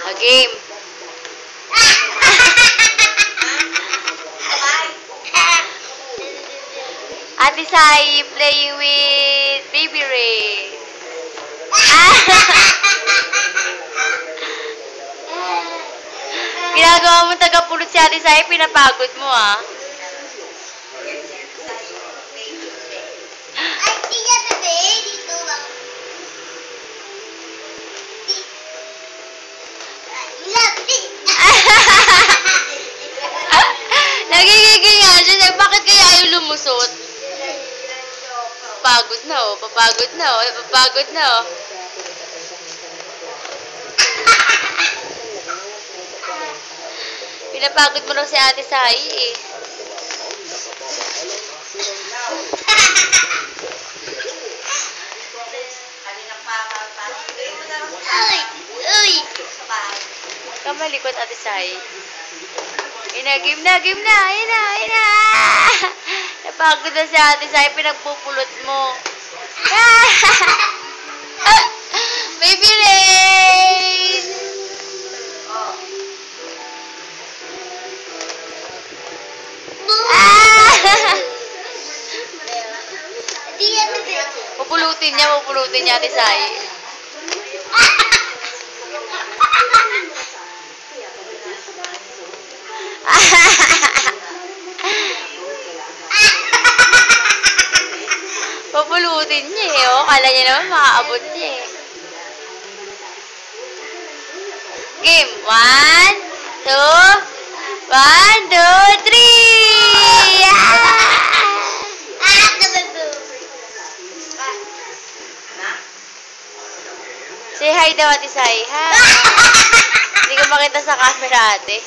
Game. Ate Sai playing with Baby Ray. Ginagawa mo tagapulot si Ate Sai, pinapagod mo ah. Nagigigil nga siya. Bakit kaya ayaw lumusot? Papagod na oh. Papagod na oh. Papagod na oh. Pinapagod mo lang si Ate Sai eh. Uy! Kamalikot Ate Sai. Game na. Ayun na. Napagod na si Ate Sai, pinagpupulot mo. Baby Rain! Pupulutin niya Ate Sai. Pupulutin niya eh, oh. Kala niya naman makaabot niya eh. Game. 1, 2, 3! Say hi daw Ate Sai. Hi. Hindi ko makita sa camera ate.